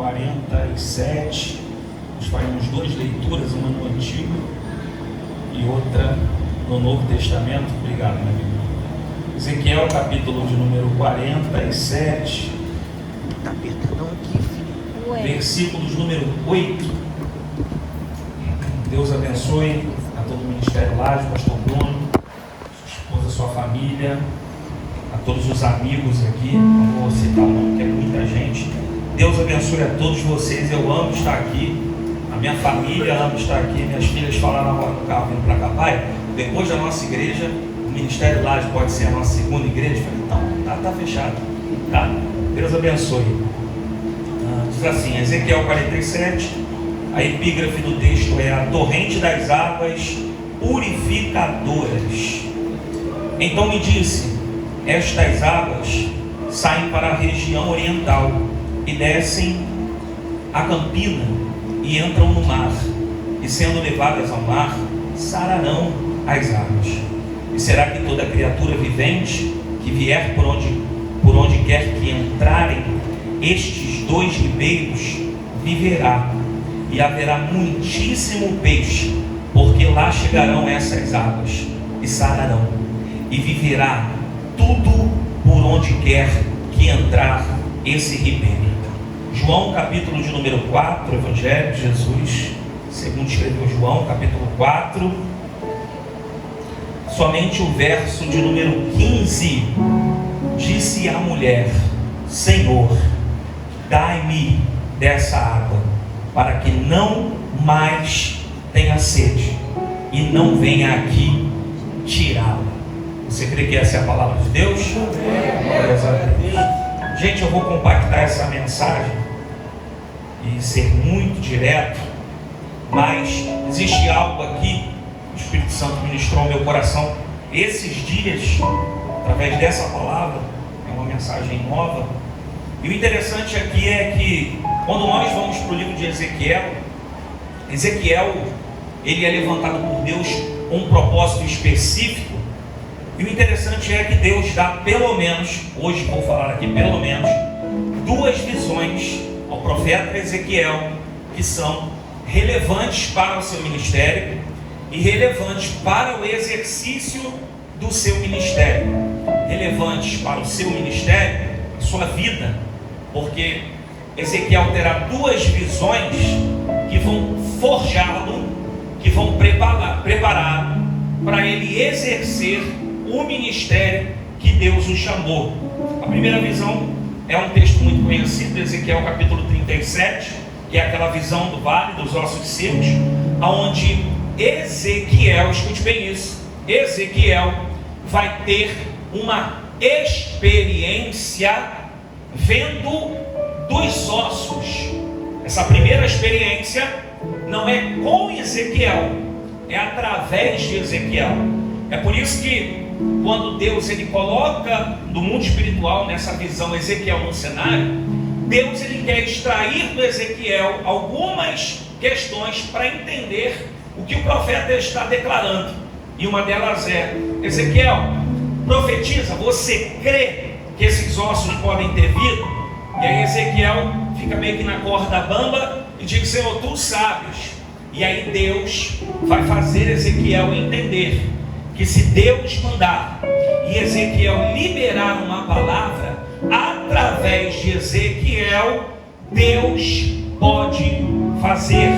47. Nós faremos 2 leituras, uma no Antigo e outra no Novo Testamento. Obrigado, meu amigo. Ezequiel, capítulo de número 47. Tá apertadão aqui, filho. Versículos número 8. Deus abençoe a todo o Ministério Laje, pastor Bruno, sua esposa, sua família, a todos os amigos aqui. Não vou citar o nome, que é muita gente. Deus abençoe a todos vocês. Eu amo estar aqui. A minha família ama estar aqui. Minhas filhas falaram agora no carro vindo para cá: pai, depois da nossa igreja, o Ministério Laje pode ser a nossa segunda igreja? Eu falei: não, tá fechado. Tá? Deus abençoe. Diz assim, Ezequiel 47, a epígrafe do texto é: a torrente das águas purificadoras. Então me disse: estas águas saem para a região oriental e descem a campina e entram no mar, e sendo levadas ao mar, sararão as águas. E será que toda criatura vivente que vier por onde quer que entrarem estes 2 ribeiros viverá, e haverá muitíssimo peixe, porque lá chegarão essas águas e sararão, e viverá tudo por onde quer que entrar esse ribeiro. João, capítulo de número 4, Evangelho de Jesus, segundo escreveu João, capítulo 4, somente o verso de número 15. Disse a mulher: Senhor, dai-me dessa água, para que não mais tenha sede, e não venha aqui tirá-la. Você crê que essa é a palavra de Deus? Glórias a Deus. Gente, eu vou compactar essa mensagem e ser muito direto, mas existe algo aqui que o Espírito Santo ministrou ao meu coração esses dias, através dessa palavra. É uma mensagem nova. E o interessante aqui é que, quando nós vamos para o livro de Ezequiel, ele é levantado por Deus com um propósito específico. E o interessante é que Deus dá pelo menos, hoje vou falar aqui pelo menos, 2 visões ao profeta Ezequiel, que são relevantes para o seu ministério e relevantes para o exercício do seu ministério. Relevantes para o seu ministério, a sua vida, porque Ezequiel terá 2 visões que vão forjá-lo, que vão preparar para ele exercer o ministério que Deus o chamou. A primeira visão é um texto muito conhecido, Ezequiel capítulo 37, que é aquela visão do vale dos ossos secos, onde Ezequiel, escute bem isso, Ezequiel vai ter uma experiência vendo dos ossos. Essa primeira experiência não é com Ezequiel, é através de Ezequiel. É por isso que quando Deus ele coloca no mundo espiritual, nessa visão, Ezequiel no cenário, Deus ele quer extrair do Ezequiel algumas questões para entender o que o profeta está declarando. E uma delas é: Ezequiel, profetiza, você crê que esses ossos podem ter vida? E aí Ezequiel fica meio que na corda bamba e diz: Senhor, tu sabes. E aí Deus vai fazer Ezequiel entender que se Deus mandar e Ezequiel liberar uma palavra, através de Ezequiel, Deus pode fazer.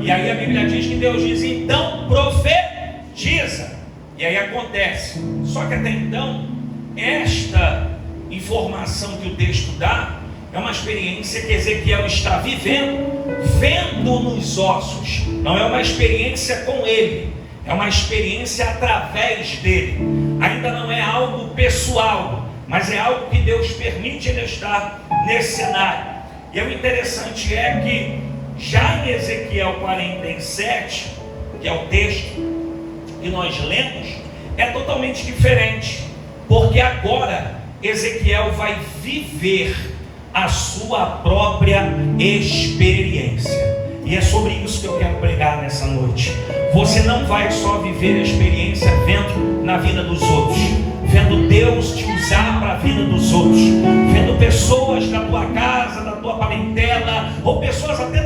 E aí a Bíblia diz que Deus diz: então profetiza. E aí acontece. Só que até então, esta informação que o texto dá é uma experiência que Ezequiel está vendo nos ossos. Não é uma experiência com ele, é uma experiência através dele. Ainda não é algo pessoal, mas é algo que Deus permite ele estar nesse cenário. E o interessante é que já em Ezequiel 47, que é o texto que nós lemos, é totalmente diferente, porque agora Ezequiel vai viver a sua própria experiência. E é sobre isso que eu quero pregar nessa noite. Você não vai só viver a experiência vendo na vida dos outros, vendo Deus te usar para a vida dos outros, vendo pessoas da tua casa, da tua parentela, ou pessoas até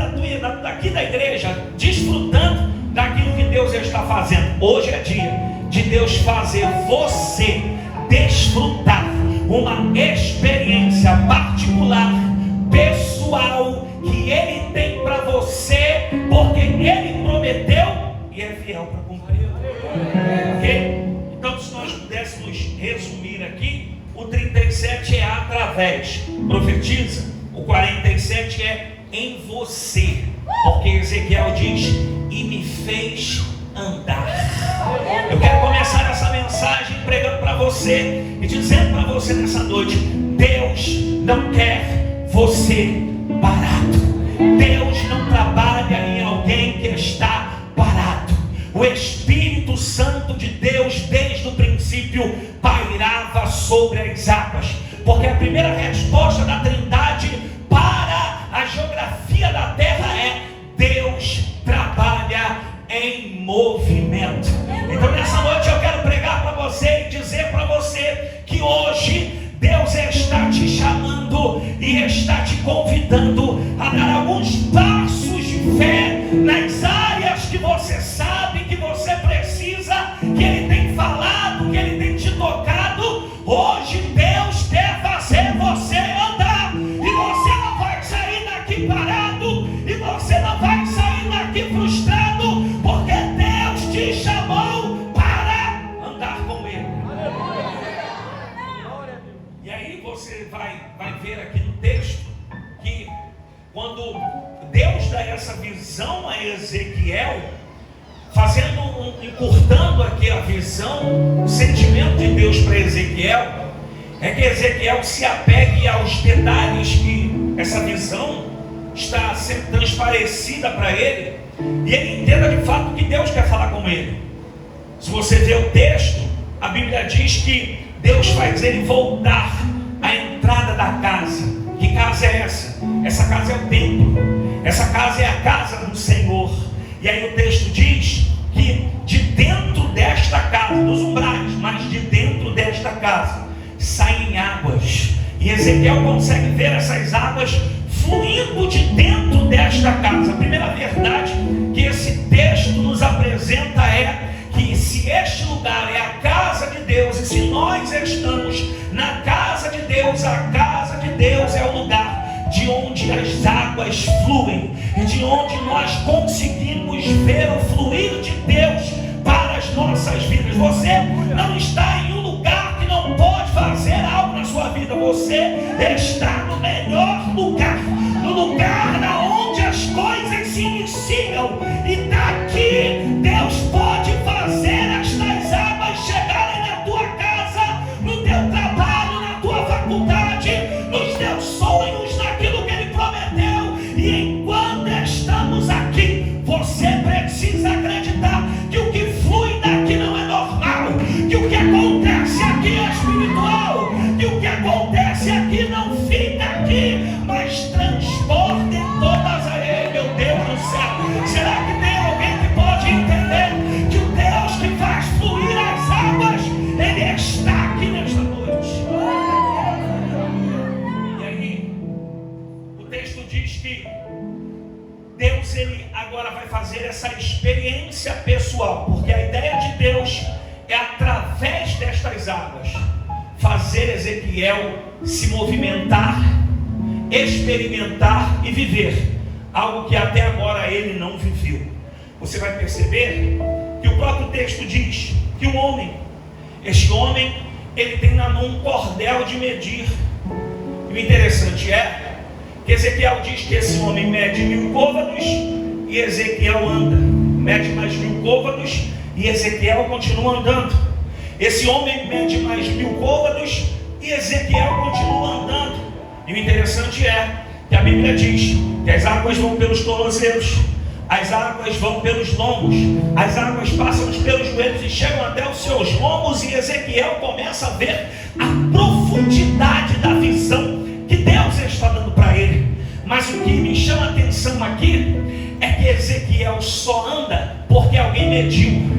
daqui da igreja, desfrutando daquilo que Deus está fazendo. Hoje é dia de Deus fazer você desfrutar uma experiência particular, pessoal, que Ele tem para você, porque Ele prometeu e é fiel para cumprir. Ok? Então, se nós pudéssemos resumir aqui, o 37 é através, profetiza. O 47 é em você, porque Ezequiel diz: e me fez andar. Eu quero começar essa mensagem pregando para você e dizendo para você nessa noite: Deus não quer você parado. Deus não trabalha em alguém que está parado. O Espírito Santo de Deus desde o princípio pairava sobre as águas, porque a primeira resposta da Trindade para a geografia da terra é: Deus trabalha em movimento. Então nessa noite eu quero pregar para você e dizer para você que hoje Deus está te chamando e está te convidando a dar alguns passos de fé nas áreas que você sabe que você precisa, que Ele tem falado, que Ele tem te tocado. Hoje Deus quer fazer você andar, e você não vai sair daqui parado, e você não vai sair daqui frustrado, porque Deus te chamou para andar com Ele. E aí você vai ver aqui no texto que quando Deus dá essa visão a Ezequiel, encurtando aqui a visão, o sentimento de Deus para Ezequiel é que Ezequiel se apegue aos detalhes que essa visão está sendo transparecida para ele, e ele entenda de fato que Deus quer falar com ele. Se você vê o texto, a Bíblia diz que Deus faz ele voltar à entrada da casa. Que casa é essa? Essa casa é o templo. Essa casa é a casa do Senhor. E aí o texto diz que de dentro desta casa, dos umbrais, mas de dentro desta casa, saem águas. E Ezequiel consegue ver essas águas fluindo de dentro desta casa. A primeira verdade que esse texto nos apresenta é que se este lugar é a casa de Deus, e se nós estamos na casa de Deus, a casa de Deus é o lugar de onde as águas fluem, e de onde nós conseguimos ver o fluir de Deus para as nossas vidas. Você não está em um lugar que não pode fazer algo na sua vida. Você está no melhor lugar, no lugar na onde as coisas se iniciam, e daqui Deus pode fazer estas águas chegarem na tua casa, no teu trabalho, na tua faculdade, nos teus sonhos, naquilo que Ele prometeu. E enquanto estamos aqui, você precisa acreditar que o que flui daqui não é normal, que o que acontece aqui é espiritual, que o que acontece aqui não fica aqui, mas transporta em todas as... Meu Deus do céu, será que tem alguém que pode entender que o Deus que faz fluir as águas, Ele está aqui nesta noite? E aí o texto diz que Deus, Ele agora vai fazer essa experiência pessoal, porque a ideia de Deus é, através destas águas, fazer Ezequiel se movimentar, experimentar e viver algo que até agora ele não viveu. Você vai perceber que o próprio texto diz que este homem, ele tem na mão um cordel de medir. E o interessante é que Ezequiel diz que esse homem mede 1000 côvados e Ezequiel anda. Mede mais 1000 côvados e Ezequiel continua andando. Esse homem mede mais 1000 côvados e Ezequiel continua andando. E o interessante é que a Bíblia diz que as águas vão pelos tornozelos, as águas vão pelos lombos, as águas passam pelos joelhos e chegam até os seus lombos, e Ezequiel começa a ver a profundidade da visão que Deus está dando para ele. Mas o que me chama a atenção aqui é que Ezequiel só anda porque alguém mediu.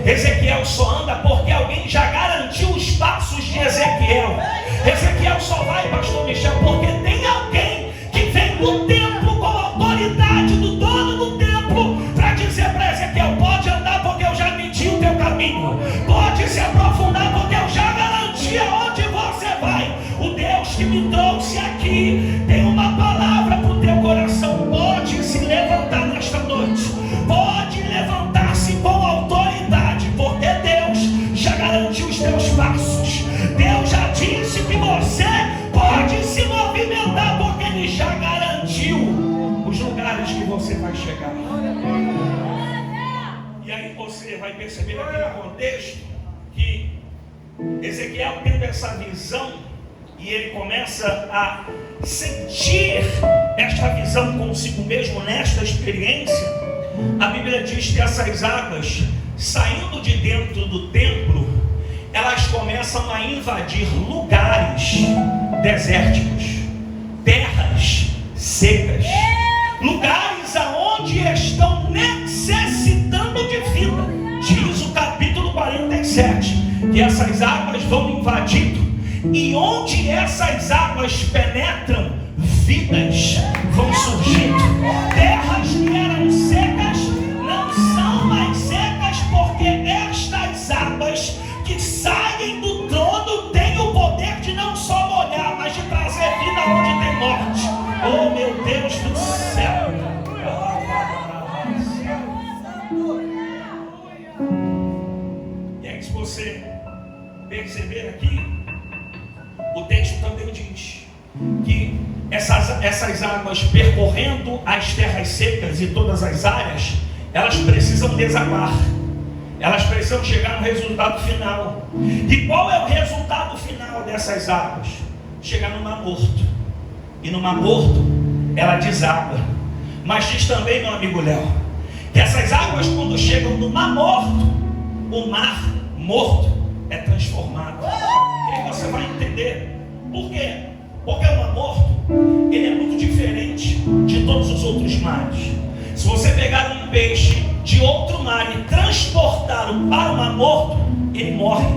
Ezequiel só anda porque alguém já garantiu os passos de Ezequiel. Ezequiel só vai, pastor Michel, porque tem alguém que vem do templo com a autoridade do dono do templo para dizer para Ezequiel: pode andar porque eu já medi o teu caminho, pode se aprofundar porque eu já garanti aonde você vai. O Deus que me trouxe aqui tem uma palavra para o teu coração. Pode se levantar nesta noite, pode levantar-se com autoridade, porque Deus já garantiu os teus passos. Deus já disse que você pode se movimentar, porque Ele já garantiu os lugares que você vai chegar. E aí você vai perceber aqui no contexto que Ezequiel tendo essa visão, e ele começa a sentir esta visão consigo mesmo nesta experiência. A Bíblia diz que essas águas, saindo de dentro do templo, elas começam a invadir lugares desérticos, terras secas, lugares aonde estão necessitando de vida. Diz o capítulo 47 que essas águas vão invadindo, e onde essas águas penetram, vidas vão surgindo. Terras que eram secas não são mais secas, porque estas águas que saem do trono têm o poder de não só molhar, mas de trazer vida onde tem morte. Oh, meu Deus do céu! E aí, se você perceber aqui, o texto também diz que essas águas percorrendo as terras secas e todas as áreas, elas precisam desaguar, elas precisam chegar no resultado final. E qual é o resultado final dessas águas? Chegar no Mar Morto. E no Mar Morto ela deságua. Mas diz também, meu amigo Léo, que essas águas, quando chegam no Mar Morto, o Mar Morto é transformado. E aí você vai entender por quê? Porque o Mar Morto, ele é muito diferente de todos os outros mares. Se você pegar um peixe de outro mar e transportá-lo para o Mar Morto, ele morre,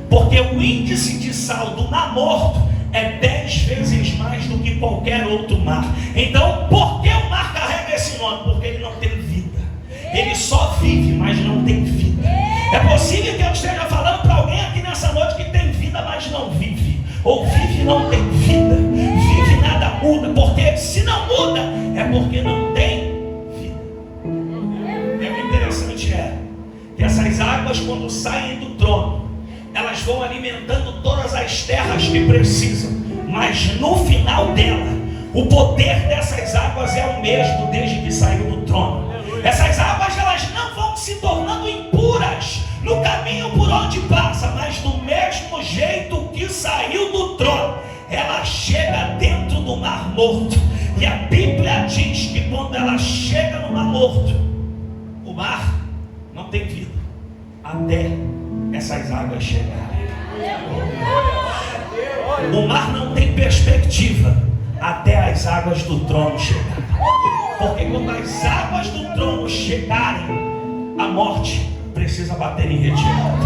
porque o índice de sal do Mar Morto é 10 vezes mais do que qualquer outro mar. Então, por que o mar carrega esse nome? Porque ele não tem vida. Ele só vive, mas não tem vida. É possível que eu esteja falando para alguém aqui nessa noite que tem vida, mas não vive. Ou vive e não tem vida. Vive e nada muda. Porque se não muda, é porque não tem vida. E o interessante é que essas águas, quando saem do trono, elas vão alimentando todas as terras que precisam. Mas no final dela, o poder dessas águas é o mesmo desde que saiu do trono. Essas águas, elas não vão se tornando impuras no caminho por onde passa, mas do mesmo jeito que saiu do trono, ela chega dentro do Mar Morto. E a Bíblia diz que quando ela chega no Mar Morto, o mar não tem vida até essas águas chegarem. O mar não tem perspectiva até as águas do trono chegarem. Porque quando as águas do trono chegarem, a morte precisa bater em retirada.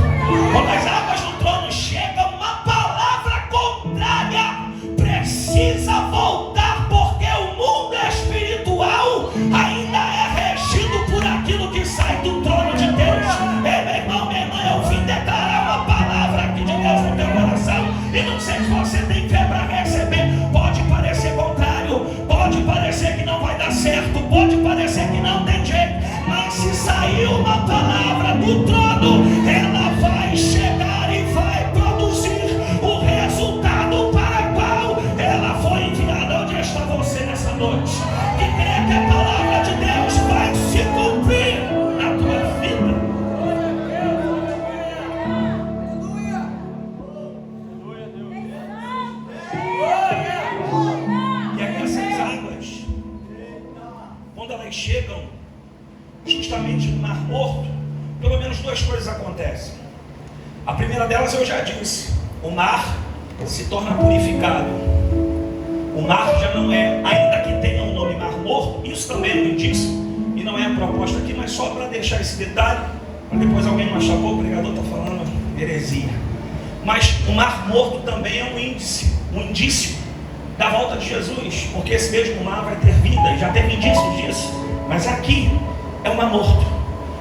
Quando as águas do trono chegam, uma palavra contrária precisa voltar, porque o mundo espiritual ainda é regido por aquilo que sai do trono de Deus. Ei, meu irmão, minha irmã, eu vim declarar uma palavra aqui de Deus no teu coração, e não sei se você tem fé para receber. Pode parecer contrário, pode parecer que não vai dar certo, pode parecer que não tem jeito, mas se saiu uma palavra do trono, ela vai chegar e vai produzir o resultado para o qual ela foi enviada. Onde está você nessa noite? Que crê que a palavra de Deus vai se cumprir na tua vida. E aí essas águas, quando elas chegam justamente no Mar Morto, pelo menos duas coisas acontecem. A primeira delas eu já disse: o mar se torna purificado. O mar já não é, ainda que tenha o nome Mar Morto, isso também é um indício, e não é a proposta aqui, mas só para deixar esse detalhe, Para depois alguém não achar, pô, o pregador está falando heresia. Mas o Mar Morto também é um indício da volta de Jesus, porque esse mesmo mar vai ter vida, já teve indícios disso. Mas aqui é um Mar Morto,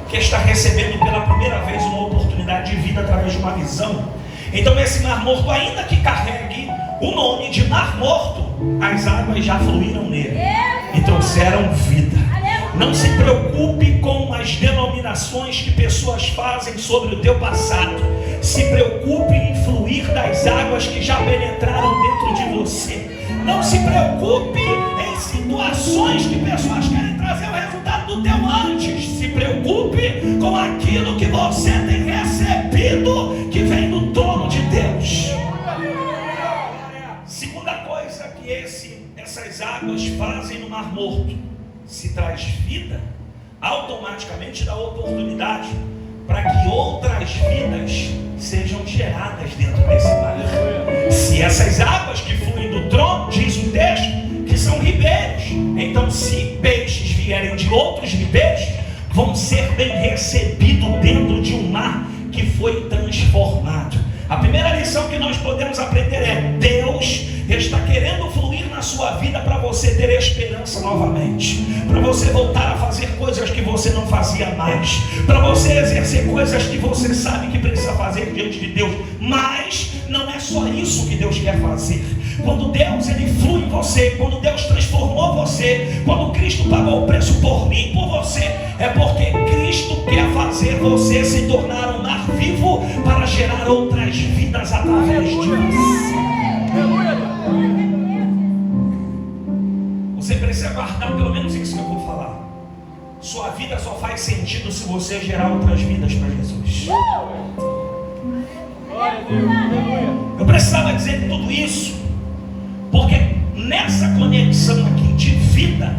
que está recebendo pela primeira vez uma oportunidade de vida através de uma visão. Então esse Mar Morto, ainda que carregue o nome de Mar Morto, as águas já fluíram nele e trouxeram vida. Não se preocupe com as denominações que pessoas fazem sobre o teu passado. Se preocupe em fluir das águas que já penetraram dentro de você. Não se preocupe em situações que pessoas querem trazer o resultado do teu antes. Se preocupe com aquilo que você tem recebido, que vem do trono de Deus. Segunda coisa que essas águas fazem no Mar Morto: se traz vida, automaticamente dá oportunidade para que outras vidas sejam geradas dentro desse mar. Se essas águas que fluem do trono, diz o texto, que são ribeiros, então se peixes vierem de outros ribeiros, vão ser bem recebidos dentro de um mar que foi transformado. A primeira lição que nós podemos aprender é: Deus está querendo fluir na sua vida para você ter esperança novamente, para você voltar a fazer coisas que você não fazia mais, para você exercer coisas que você sabe que precisa fazer diante de Deus. Mas não é só isso que Deus quer fazer. Quando Deus ele flui em você, quando Deus transformou você, quando Cristo pagou o preço por mim, por você, é porque Cristo quer fazer você se tornar um mar vivo para gerar outras vidas através de você. Você precisa guardar pelo menos isso que eu vou falar. Sua vida só faz sentido se você gerar outras vidas para Jesus. Eu precisava dizer tudo isso porque nessa conexão aqui de vida,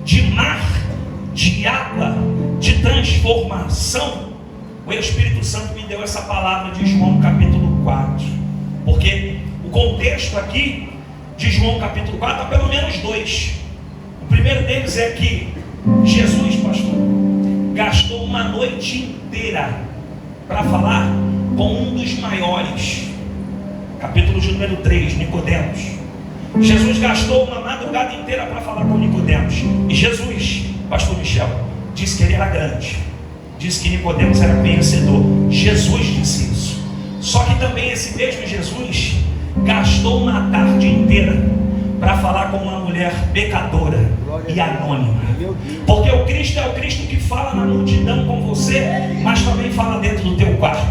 de mar, de água, de transformação, o Espírito Santo me deu essa palavra de João capítulo 4. Porque o contexto aqui de João capítulo 4 há pelo menos dois. O primeiro deles é que Jesus, pastor, gastou uma noite inteira para falar com um dos maiores. Capítulo de número 3, Nicodemos. Jesus gastou uma madrugada inteira para falar com Nicodemos. E Jesus, pastor Michel, disse que ele era grande, disse que Nicodemos era conhecedor. Jesus disse isso. Só que também esse mesmo Jesus gastou uma tarde inteira para falar com uma mulher pecadora e anônima. Porque o Cristo é o Cristo que fala na multidão com você, mas também fala dentro do teu quarto.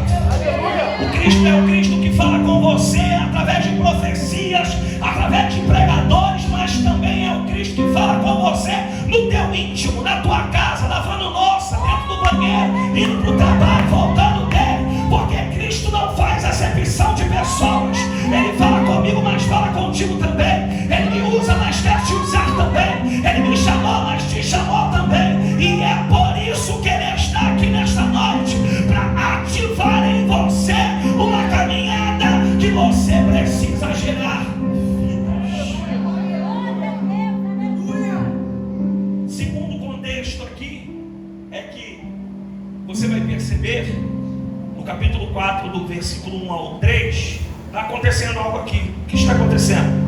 O Cristo é o Cristo que fala com você através de profecias, através de pregadores, mas também é o Cristo que fala com você no teu íntimo, na tua casa, lavando louça, dentro do banheiro, indo para o trabalho, voltando dele. Porque Cristo não faz acepção de pessoas. Ele fala comigo, mas fala contigo também. Ele me usa, mas quer te usar também. Ele me chamou, mas te chamou também. E é por isso que ele está aqui nesta noite, para ativar em você uma caminhada que você precisa gerar. Segundo contexto aqui é que você vai perceber no capítulo 4 do versículo 1 ao 3, está acontecendo algo aqui. O que está acontecendo?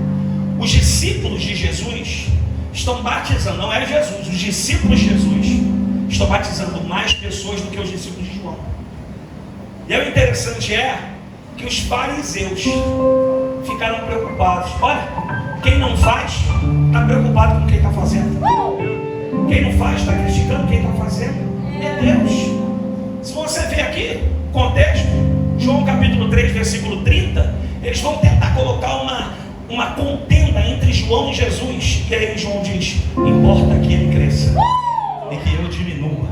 Os discípulos de Jesus estão batizando, não é Jesus, os discípulos de Jesus estão batizando mais pessoas do que os discípulos de João. E o interessante é que os fariseus ficaram preocupados. Olha, quem não faz está preocupado com quem está fazendo. Quem não faz está criticando quem está fazendo. É Deus. Se você ver aqui contexto, João capítulo 3, versículo 30, eles vão tentar colocar uma contenda entre João e Jesus. E aí João diz: importa que ele cresça e que eu diminua.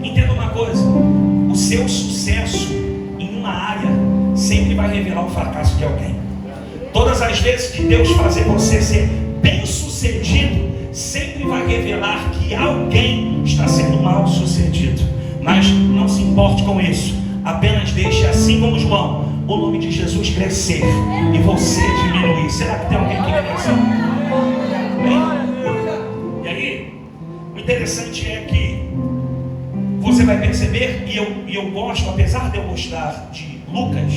Entenda uma coisa: o seu sucesso em uma área sempre vai revelar o fracasso de alguém. Todas as vezes que Deus fazer você ser bem sucedido, sempre vai revelar que alguém está sendo mal sucedido. Mas não se importe com isso, apenas deixe, assim como João, o nome de Jesus crescer e você diminuir. Será que tem alguém que cresce? E aí, o interessante vai perceber, e eu gosto, apesar de eu gostar de Lucas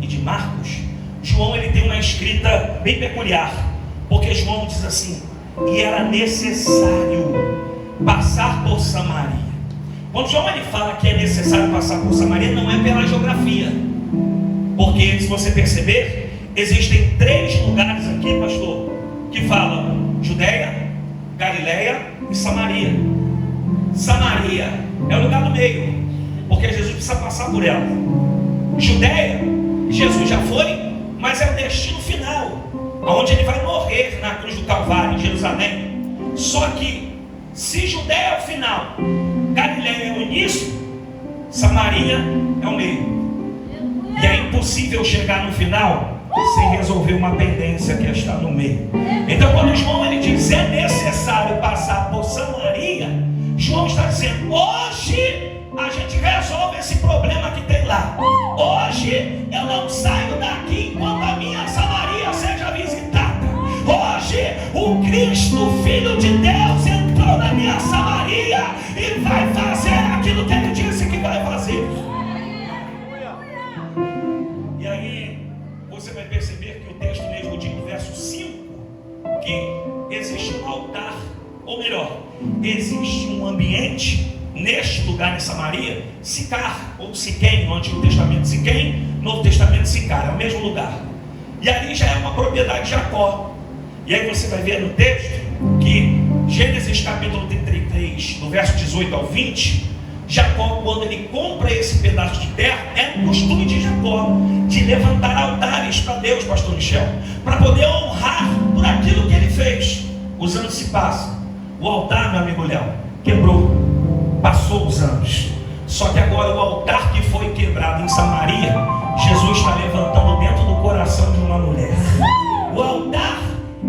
e de Marcos, João ele tem uma escrita bem peculiar, porque João diz assim: e era necessário passar por Samaria. Quando João ele fala que é necessário passar por Samaria, não é pela geografia, porque se você perceber, existem 3 lugares aqui, pastor, que falam Judeia, Galileia e Samaria. Samaria é o lugar do meio, porque Jesus precisa passar por ela. Judeia, Jesus já foi, mas é o destino final, onde ele vai morrer na cruz do Calvário, em Jerusalém. Só que, se Judeia é o final, Galileia é o início, Samaria é o meio. E é impossível chegar no final sem resolver uma pendência que está no meio. Então, quando João ele diz é necessário passar por Samaria, João está dizendo: hoje a gente resolve esse problema que tem lá. Hoje eu não saio daqui enquanto a minha Samaria seja visitada. Hoje o Cristo, Filho de Deus, entrou na minha Samaria e vai fazer aquilo que ele disse que vai fazer. E aí você vai perceber que o texto mesmo diz no verso 5 que existe um altar, ou melhor, existe um ambiente neste lugar em Samaria, Sicar ou Siquém, no Antigo Testamento Siquém, no Novo Testamento Sicar, é o mesmo lugar. E ali já é uma propriedade de Jacó. E aí você vai ver no texto que Gênesis capítulo 33, do verso 18 ao 20, Jacó, quando ele compra esse pedaço de terra, é um costume de Jacó de levantar altares para Deus, pastor Michel, para poder honrar por aquilo que ele fez. Os anos se passam, o altar, meu amigo Léo, quebrou, passou os anos. Só que agora o altar que foi quebrado em Samaria, Jesus está levantando dentro do coração de uma mulher. O altar,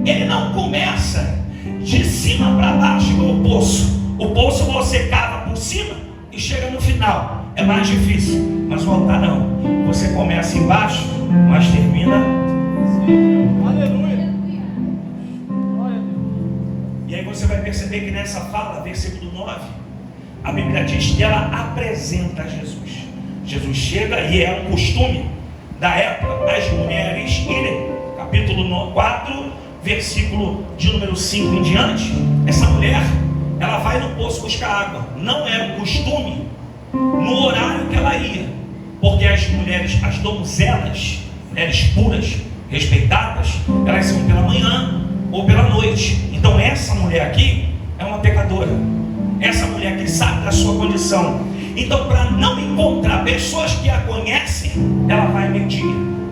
ele não começa de cima para baixo igual o poço. O poço você cava por cima e chega no final, é mais difícil. Mas o altar não, você começa embaixo, mas termina. Aleluia. E aí você vai perceber que nessa fala, versículo 9, a Bíblia diz que ela apresenta Jesus. Jesus chega, e é um costume da época as mulheres irem, capítulo 4, versículo de número 5 em diante. Essa mulher, ela vai no poço buscar água. Não é o costume no horário que ela ia, porque as mulheres, as donzelas, mulheres puras, respeitadas, elas iam pela manhã ou pela noite. Então essa mulher aqui é uma pecadora. Essa mulher que sabe da sua condição. Então, para não encontrar pessoas que a conhecem, ela vai medir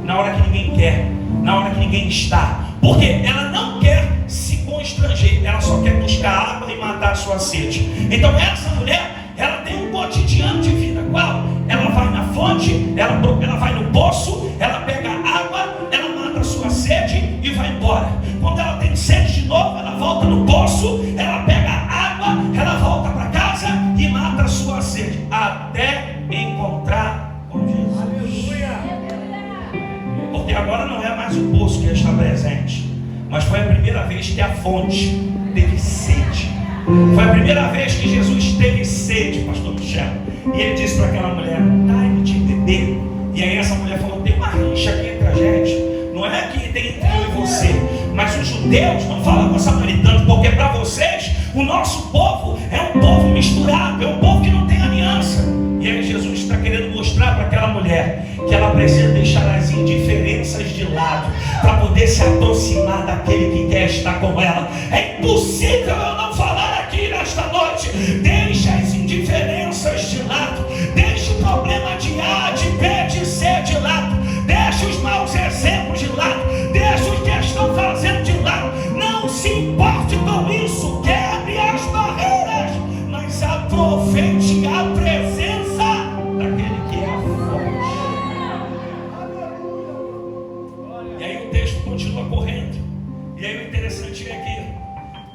na hora que ninguém quer, na hora que ninguém está, porque ela não quer se constranger, ela só quer buscar água e matar a sua sede. Então essa mulher, ela tem um cotidiano de vida. Qual? Ela vai na fonte, ela vai no poço, ela pega água, ela mata a sua sede e vai embora. Quando ela tem sede de novo, ela volta no poço, ela pega água, ela volta para casa e mata a sua sede, até encontrar com Jesus. Aleluia. Porque agora não é mais o poço que está presente, mas foi a primeira vez que a fonte teve sede. Foi a primeira vez que Jesus teve sede, pastor Michel. E ele disse para aquela mulher: dai-me de beber. E aí essa mulher falou: tem uma rixa aqui entre a gente. Não é que tem entre eu e você, mas os judeus não falam com os samaritanos, porque para vocês o nosso povo é um povo misturado, é um povo que não tem aliança. E aí Jesus está querendo mostrar para aquela mulher que ela precisa deixar as indiferenças de lado para poder se aproximar daquele que quer estar com ela. É impossível eu não falar aqui nesta noite. Deixe as indiferenças de lado, deixe o problema de A, de B, de C de lado, deixe os maus exemplos de lado, deixe os que estão fazendo de lado. Não se importe com isso, quebre as barreiras, mas aproveite a presença daquele que é a fonte. E aí o texto continua correndo. E aí o interessante é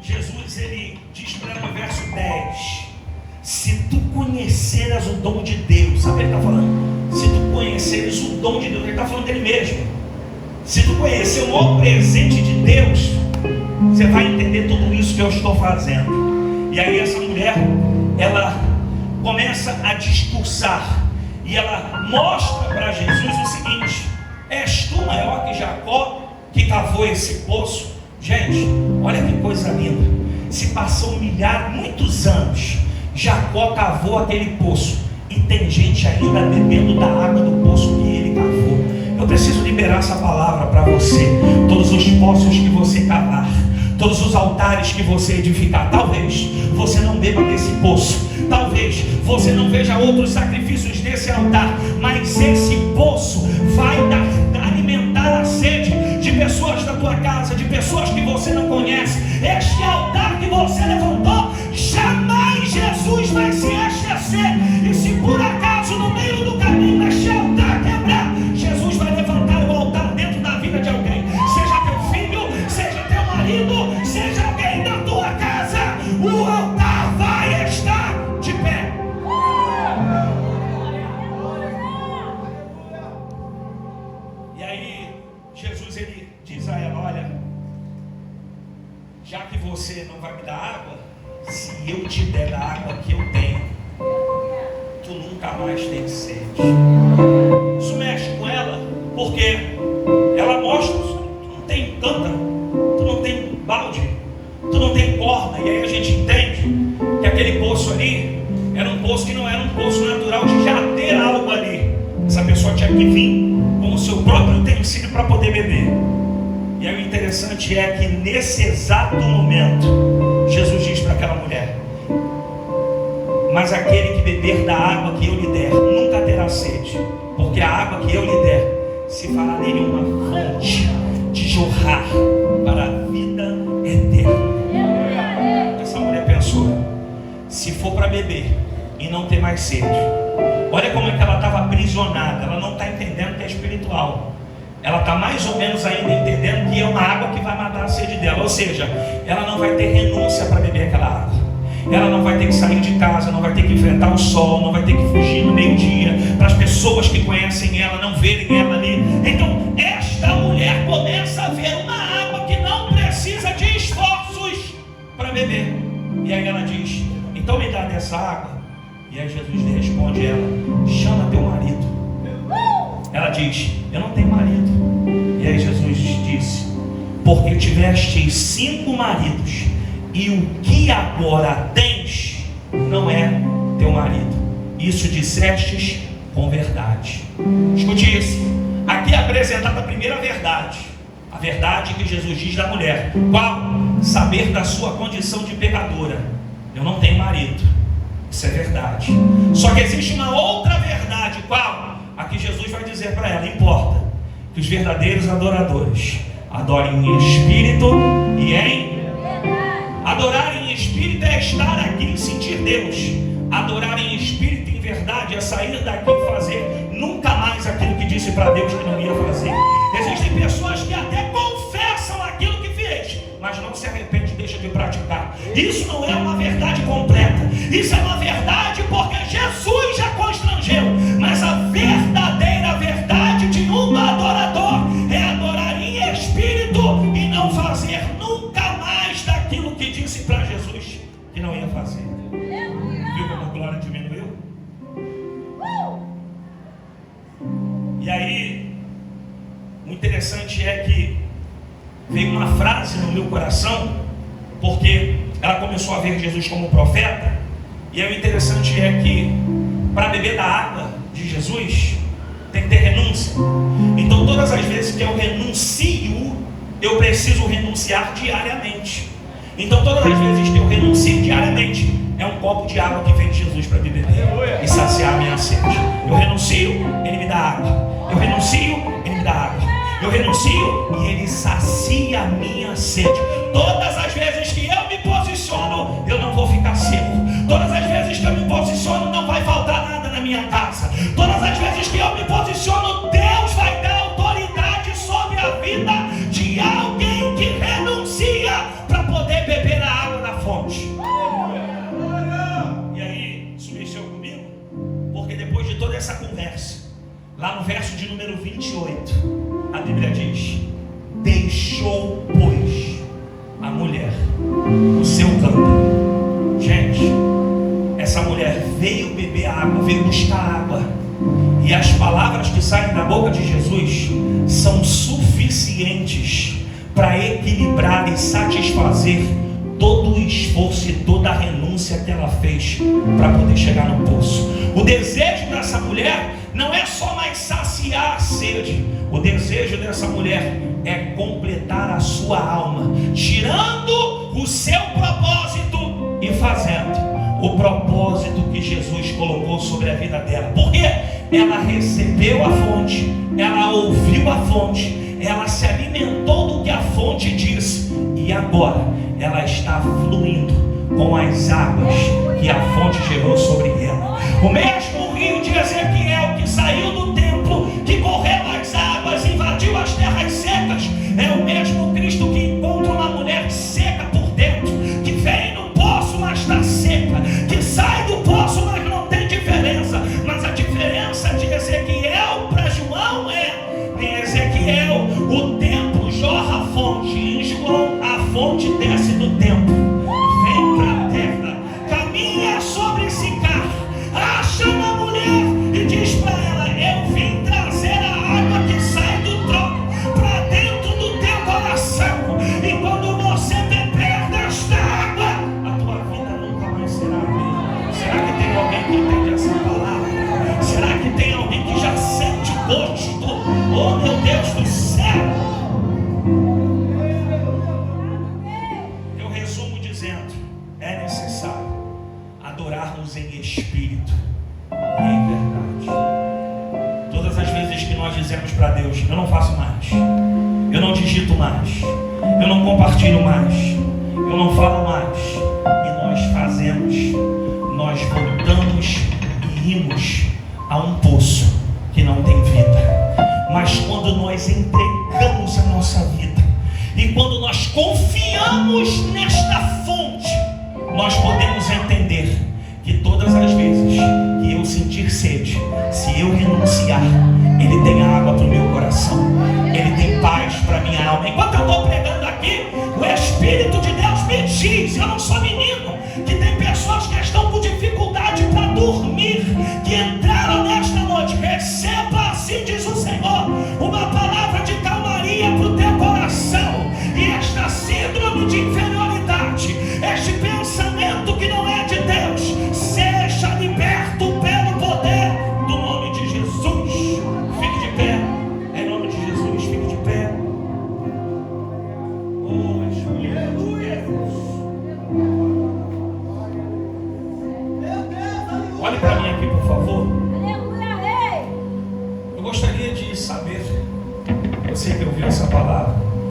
que Jesus ele diz para ela no verso 10: se tu conheceras o dom de Deus, sabe o que ele está falando? Se tu conheceres o dom de Deus, ele está falando dele mesmo. Se tu conhecer o maior presente de Deus, você vai entender tudo isso que eu estou fazendo. E aí essa mulher, ela começa a discursar. E ela mostra para Jesus o seguinte: és tu maior que Jacó, que cavou esse poço? Gente, olha que coisa linda. Se passou muitos anos, Jacó cavou aquele poço, e tem gente ainda bebendo da água do poço que ele cavou. Eu preciso liberar essa palavra para você. Todos os poços que você cavar, todos os altares que você edificar, talvez você não beba desse poço, talvez você não veja outros sacrifícios desse altar, mas esse poço vai alimentar a sede de pessoas da tua casa, de pessoas que você não conhece. Este altar que você levantou, jamais Jesus vai se esquecer. E se por acaso no meio do caminho este altar quebrar, Jesus vai levantar o altar dentro da vida de alguém, seja teu filho, seja teu marido, seja alguém da tua casa. O altar vai estar de pé. E aí Jesus, ele diz a ela: olha, já que você não vai me dar água, se eu te der a água que eu tenho, tu nunca mais tem sede. Isso mexe com ela, porque ela mostra: tu não tem cântaro, tu não tem balde, tu não tem corda. E aí a gente entende que aquele poço ali era um poço que não era um poço natural de já ter algo ali. Essa pessoa tinha que vir com o seu próprio utensílio para poder beber. E aí o interessante é que nesse exato momento, Jesus diz para aquela mulher: mas aquele que beber da água que eu lhe der nunca terá sede, porque a água que eu lhe der se fará nele uma fonte de jorrar para a vida eterna. Essa mulher pensou: se for para beber e não ter mais sede, olha como é que ela estava aprisionada. Ela não está entendendo que é espiritual. Ela está mais ou menos ainda entendendo que é uma água que vai matar a sede dela. Ou seja, ela não vai ter renúncia para beber aquela água. Ela não vai ter que sair de casa, não vai ter que enfrentar o sol, não vai ter que fugir no meio-dia, para as pessoas que conhecem ela não verem ela ali. Então esta mulher começa a ver uma água que não precisa de esforços para beber. E aí ela diz: então me dá dessa água. E aí Jesus lhe responde a ela: chama teu marido. Ela diz: eu não tenho marido. E aí Jesus disse: porque tiveste 5 maridos, e o que agora tens não é teu marido. Isso dissestes com verdade. Escute isso. Aqui é apresentada a primeira verdade. A verdade que Jesus diz da mulher. Qual? Saber da sua condição de pecadora. Eu não tenho marido. Isso é verdade. Só que existe uma outra verdade. Qual? Aqui Jesus vai dizer para ela: importa que os verdadeiros adoradores adorem em espírito e em... Adorar em espírito é estar aqui e sentir Deus. Adorar em espírito e em verdade é sair daqui e fazer nunca mais aquilo que disse para Deus que não ia fazer. Existem pessoas que até confessam aquilo que fez, mas não se arrepende e deixa de praticar. Isso não é uma verdade completa. Isso é uma verdade porque Jesus já constrangeu. Mas a verdadeira verdade de um adorador é adorar em espírito e não fazer nunca mais daquilo que disse para Jesus que não ia fazer. Viu como a glória diminuiu? E aí, o interessante é que veio uma frase no meu coração, porque ela começou a ver Jesus como profeta. E aí o interessante é que para beber da água de Jesus tem que ter renúncia. Então todas as vezes que eu renuncio, eu preciso renunciar diariamente. Então todas as vezes que eu renuncio diariamente, é um copo de água que vem de Jesus para beber e saciar a minha sede. Eu renuncio, Ele me dá água. Eu renuncio, Ele me dá água. Eu renuncio e Ele sacia a minha sede. Todas as vezes que eu me posiciono, eu não vou ficar seco. Todas as vezes que eu me posiciono, não vai faltar nada na minha casa. Todas as vezes que eu me posiciono, Deus vai dar autoridade sobre a vida de alguém que renuncia para poder beber a água da fonte. E aí, isso mexeu comigo, porque depois de toda essa conversa, lá no verso de número 28, a Bíblia diz: deixou, pois, a mulher o seu cântaro. Gente, essa mulher veio esta água. E as palavras que saem da boca de Jesus são suficientes para equilibrar e satisfazer todo o esforço e toda a renúncia que ela fez para poder chegar no poço. O desejo dessa mulher não é só mais saciar a sede. O desejo dessa mulher é completar a sua alma, tirando o seu propósito e fazendo o propósito que Jesus colocou sobre a vida dela. Porque ela recebeu a fonte, ela ouviu a fonte, ela se alimentou do que a fonte disse, e agora ela está fluindo com as águas que a fonte gerou sobre ela. O mesmo rio de Ezequiel que saiu do templo, que correu as águas, invadiu as terras secas, é o mesmo Cristo que encontra uma mulher seca por dentro, que vem no poço mas está seca, que sai do poço mas não tem diferença. Mas a diferença de Ezequiel para João é: em Ezequiel o templo jorra a fonte, em João a fonte desce do templo, vem para a terra, caminha sobre Sicar, acha uma mulher e diz para ela: eu vim trazer a água que sai do trono para dentro do teu coração, e quando você beber desta água, a tua vida nunca mais será a mesma. Será que tem alguém que entende essa palavra? Será que tem alguém que já sente gosto? Oh meu Deus do céu! Eu resumo dizendo: é necessário adorarmos em espírito e em verdade. Todas as vezes que nós dizemos para Deus: eu não faço mais, eu não digito mais, eu não compartilho mais, eu não falo mais, e nós fazemos, nós voltamos e irmos a um poço que não tem vida. Mas quando nós entregamos a nossa vida e quando nós confiamos nesta fonte, nós podemos entender que todas as vezes que eu sentir sede, se eu renunciar, Ele tem água para o meu coração, Ele tem paz para a minha alma. Enquanto eu estou pregando aqui, o Espírito de Deus me diz, eu não sou menino, que tem pessoas que estão com dificuldade para dormir, que entraram nesta noite. Receba, assim diz o Senhor, uma palavra de calmaria para o teu coração. E esta síndrome de inferioridade, este pensamento que não é de Deus, seja liberto pelo poder do nome de Jesus. Fique de pé, em nome de Jesus, fique de pé. Oh, Espírito de Deus. Olhe para mim aqui, por favor. Eu gostaria de saber, você que ouviu essa palavra,